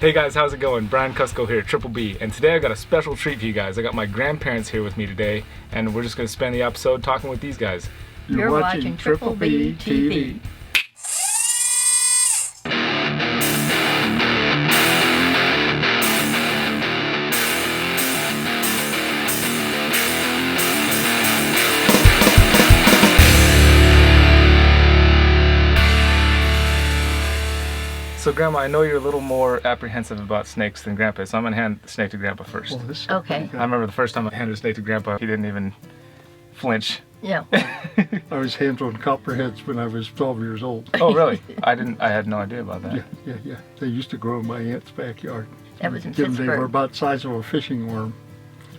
Hey guys, how's it going? Brian Cusco here, Triple B, and today I got a special treat for you guys. I got my grandparents here with me today, and we're just going to spend the episode talking with these guys. You're watching Triple B TV. So Grandma, I know you're a little more apprehensive about snakes than Grandpa, so I'm going to hand the snake to Grandpa first. Okay. I remember the first time I handed a snake to Grandpa, he didn't even flinch. Yeah. I was handling copperheads when I was 12 years old. Oh really? I had no idea about that. Yeah. They used to grow in my aunt's backyard. That was in They were Pittsburgh. about the size of a fishing worm,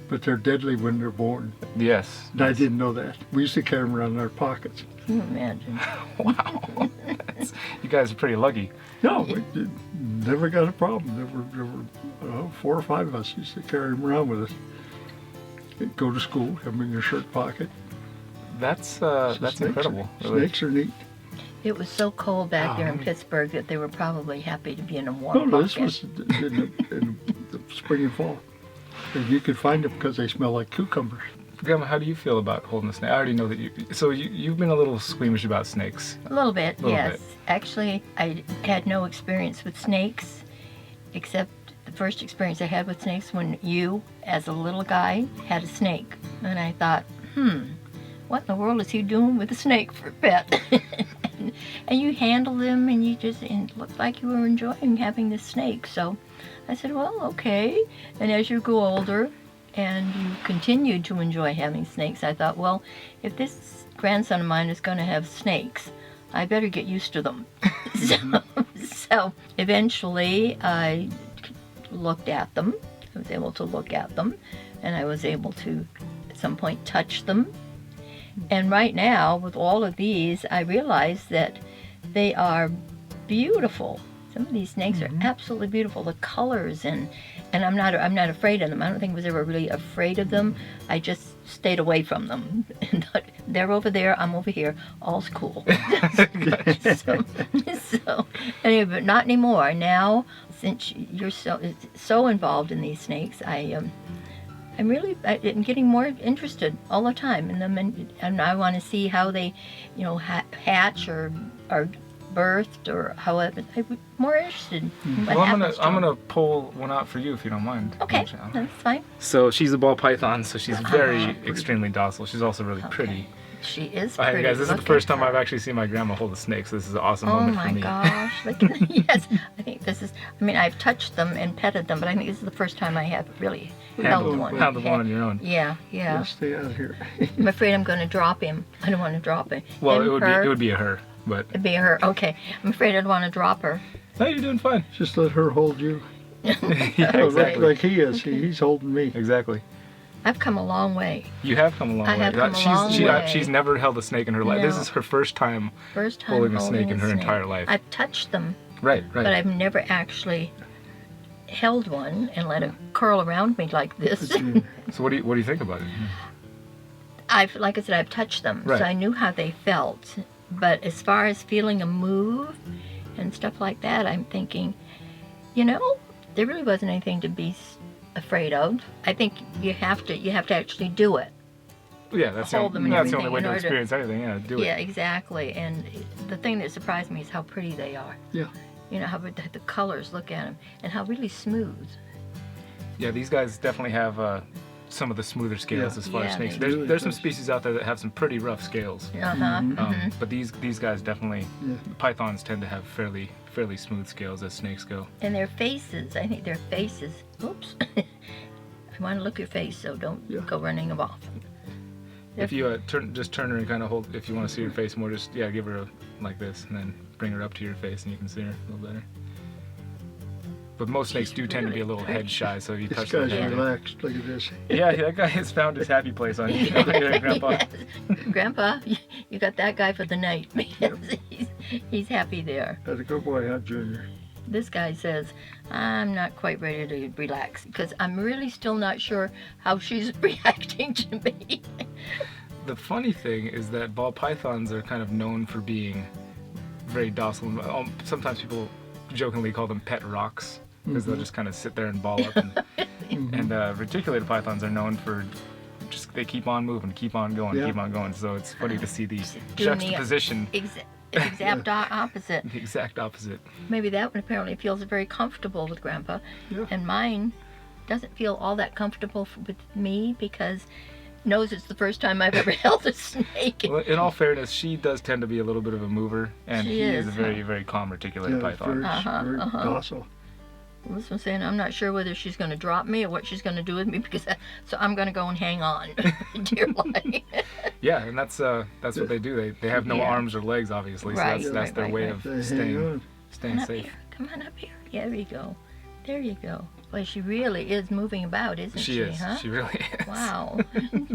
but they're deadly when they're born. Yes. And I didn't know that. We used to carry them around in our pockets. Can you imagine? Wow. You guys are pretty lucky. No, we never got a problem. There were 4 or 5 of us used to carry them around with us. Go to school, have them in your shirt pocket. That's Snakes incredible. Are, Really. Snakes are neat. It was so cold back there in Pittsburgh that they were probably happy to be in a warm No, this pocket. was in the spring and fall. And you could find them because they smell like cucumbers. Grandma, how do you feel about holding a snake? I already know that you've been a little squeamish about snakes. A little bit, Little yes. bit. Actually, I had no experience with snakes, except the first experience I had with snakes when you, as a little guy, had a snake. And I thought, what in the world is he doing with a snake for a pet? and you handled him, and it looked like you were enjoying having this snake. So I said, well, okay. And as you grew older, and you continued to enjoy having snakes, I thought, well, if this grandson of mine is going to have snakes, I better get used to them. so eventually I looked at them. I was able to look at them, and I was able to, at some point, touch them. And right now, with all of these, I realize that they are beautiful. Some of these snakes are absolutely beautiful. The colors and I'm not afraid of them. I don't think I was ever really afraid of them. I just stayed away from them. They're over there, I'm over here. All's cool. so anyway, but not anymore. Now, since you're so involved in these snakes, I'm getting more interested all the time in them, and I want to see how they, hatch or are birthed or however. I'm more interested in what happens to I'm them. gonna pull one out for you if you don't mind. Okay, that's fine. So she's a ball python, so she's extremely docile. She's also really pretty. She is All right, pretty. guys, this is Look the first at time her. I've actually seen my grandma hold a snake, so this is an awesome Oh moment my for me. gosh! Look at yes, I think this is. I mean, I've touched them and petted them, but I think this is the first time I have really held one. Handled one on your own. Yeah. Stay out of here. I'm afraid I'm going to drop him. I don't want to drop him. Well, And it would be a her, but It'd be her. Okay. I'm afraid I'd want to drop her. no, you're doing fine. Just let her hold you. Yeah, Oh, exactly. like he is. He's holding me. Exactly. I've come a long way. You have come a long I way. have come a long way. She's never held a snake in her life. This No. is her first time First time holding a snake in her snake. entire life. I've touched them, Right. but I've never actually held one and let it curl around me like this. So what do you think about it? Like I said, I've touched them, Right. so I knew how they felt. But as far as feeling a move and stuff like that, I'm thinking, there really wasn't anything to be afraid of. I think you have to actually do it. Yeah, that's the Hold them and only everything way in to order to- experience anything. Yeah, do it. Yeah, exactly. And the thing that surprised me is how pretty they are. Yeah. How the colors, look at them, and how really smooth. Yeah, these guys definitely have some of the smoother scales Yeah. as far as Yeah, snakes. they do. There's some species out there that have some pretty rough scales. But these guys definitely, pythons tend to have fairly smooth scales as snakes go. And their faces, I think their faces, oops. I want to look at your face, so don't go running off. If you turn her and kind of hold, if you want to see her face more, just give her like this, and then bring her up to your face, and you can see her a little better. But most snakes do tend to be a little head shy, so if you This touch them, guy's relaxed. Look at this. yeah, that guy has found his happy place on you, Grandpa. Yes. Grandpa, you got that guy for the night. He's happy there. That's a good boy, huh, Junior? This guy says, I'm not quite ready to relax because I'm really still not sure how she's reacting to me. The funny thing is that ball pythons are kind of known for being very docile. Sometimes people jokingly call them pet rocks because they'll just kind of sit there and ball up. And reticulated pythons are known for just they keep on moving, keep on going, keep on going. So it's funny to see the Doing juxtaposition. Exact opposite. The exact opposite. Maybe that one apparently feels very comfortable with Grandpa, and mine doesn't feel all that comfortable with me because knows it's the first time I've ever held a snake. Well, in all fairness, she does tend to be a little bit of a mover, and She he is, is a very, very calm reticulated python. Very docile. Well, that's what I'm saying. I'm not sure whether she's going to drop me or what she's going to do with me so I'm going to go and hang on, dear life. Yeah, and that's what they do. They have no arms or legs, obviously, Right, so that's their way of staying Come up safe. here. Come on up here. Yeah, there you go. There you go. Well, she really is moving about, isn't she? She is. Huh? She really is. Wow.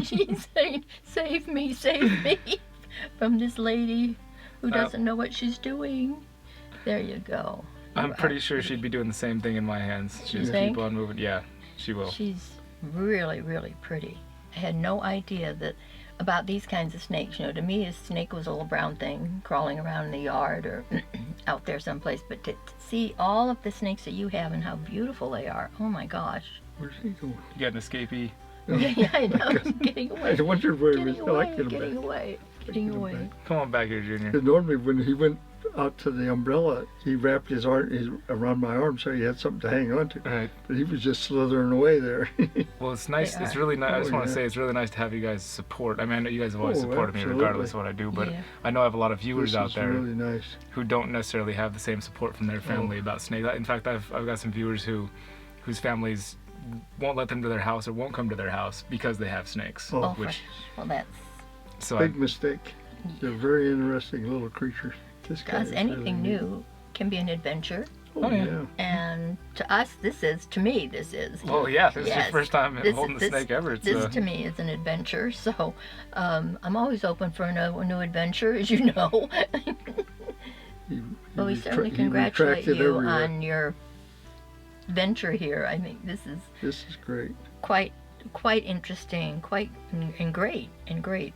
She's saying, save me from this lady who doesn't know what she's doing. There you go. I'm pretty sure she'd be doing the same thing in my hands. She just keep on moving. Yeah, she will. She's really, really pretty. I had no idea about these kinds of snakes. You know, to me, a snake was a little brown thing crawling around in the yard or out there someplace. But to see all of the snakes that you have and how beautiful they are, oh my gosh. Where's he going? You got an escapee. Yeah, I know. Getting away. I wondered where he was. Getting away. Getting away. Come on back here, Junior. And normally when he went out to the umbrella, he wrapped his arm around my arm so he had something to hang on to. Right. But he was just slithering away there. Well, it's nice. It's really nice. I just want to say it's really nice to have you guys support. I mean, I know you guys have always supported me regardless of what I do, but I know I have a lot of viewers out there really nice. who don't necessarily have the same support from their family about snakes. In fact, I've got some viewers whose families won't let them to their house or won't come to their house because they have snakes. Well, that's Big mistake. They're very interesting little creatures. because anything really new can be an adventure. Oh, yeah. And to me, this is. Well, yeah, this is your first time holding the snake ever. This to me is an adventure, so I'm always open for a new adventure, as you know. Well, we certainly congratulate you on your venture here. I think this is great. Quite interesting, and great.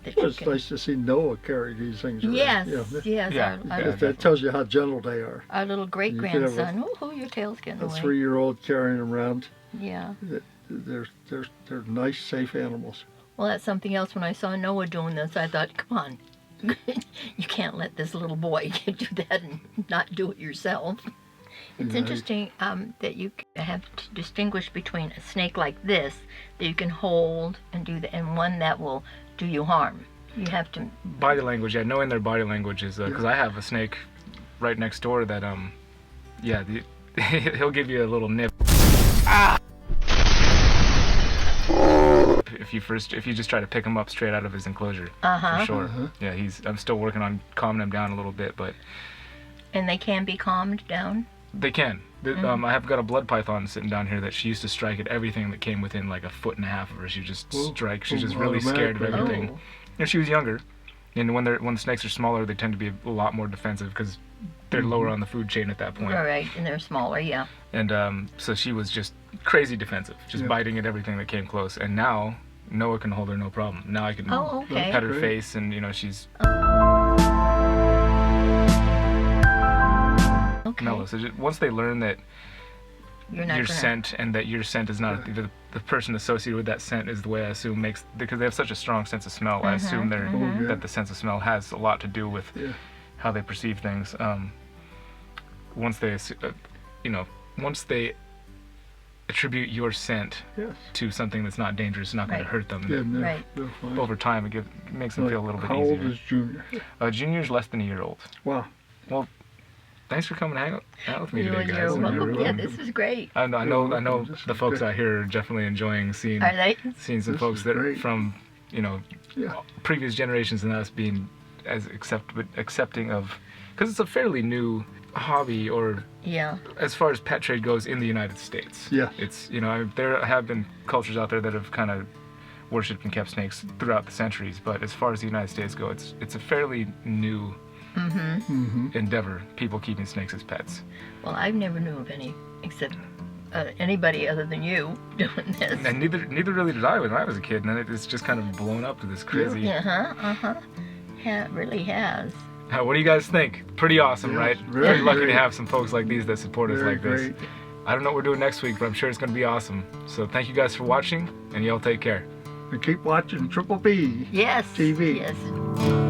That Well, it's nice to see Noah carry these things around. Yes. That tells you how gentle they are. Our little great grandson. Oh, your tail's getting A away. 3-year-old carrying them around. Yeah. They're nice, safe animals. Well, that's something else. When I saw Noah doing this, I thought, come on, you can't let this little boy do that and not do it yourself. It's interesting that you have to distinguish between a snake like this that you can hold and and one that will do you harm. You have to body language. Yeah, knowing their body language is because I have a snake right next door that he'll give you a little nip. If you just try to pick him up straight out of his enclosure, for sure. Yeah, I'm still working on calming him down a little bit, but. And they can be calmed down. They can. I have got a blood python sitting down here that she used to strike at everything that came within like a foot and a half of her. She just strike. She's just really scared of everything. Oh. And she was younger, and when the snakes are smaller, they tend to be a lot more defensive because they're lower on the food chain at that point. Right, and they're smaller, yeah. And so she was just crazy defensive, just biting at everything that came close. And now Noah can hold her no problem. Now I can pet her face, and she's. Mellow. So once they learn that your scent and that your scent is not the person associated with that scent is the way I assume because they have such a strong sense of smell. I assume that the sense of smell has a lot to do with how they perceive things. Once they attribute your scent to something that's not dangerous, not going to hurt them. Over time, it makes them feel a little bit easier. How old is Junior? Junior's less than a year old. Wow. Well. Thanks for coming to hang out with me today, guys. Yeah, this is great. I know the folks out here are definitely enjoying seeing some folks that are from previous generations and us being as accepting of, because it's a fairly new hobby, or as far as pet trade goes in the United States. Yeah, it's there have been cultures out there that have kind of worshipped and kept snakes throughout the centuries, but as far as the United States go, it's a fairly new endeavor, people keeping snakes as pets. Well, I've never knew of any except anybody other than you doing this. And neither really did I when I was a kid, and then it's just kind of blown up to this crazy. Yeah, it really has. What do you guys think? Pretty awesome, right? Very lucky great. to have some folks like these that support us like great. this. I don't know what we're doing next week, but I'm sure it's going to be awesome. So thank you guys for watching, and y'all take care. And keep watching Triple B Yes. TV. Yes.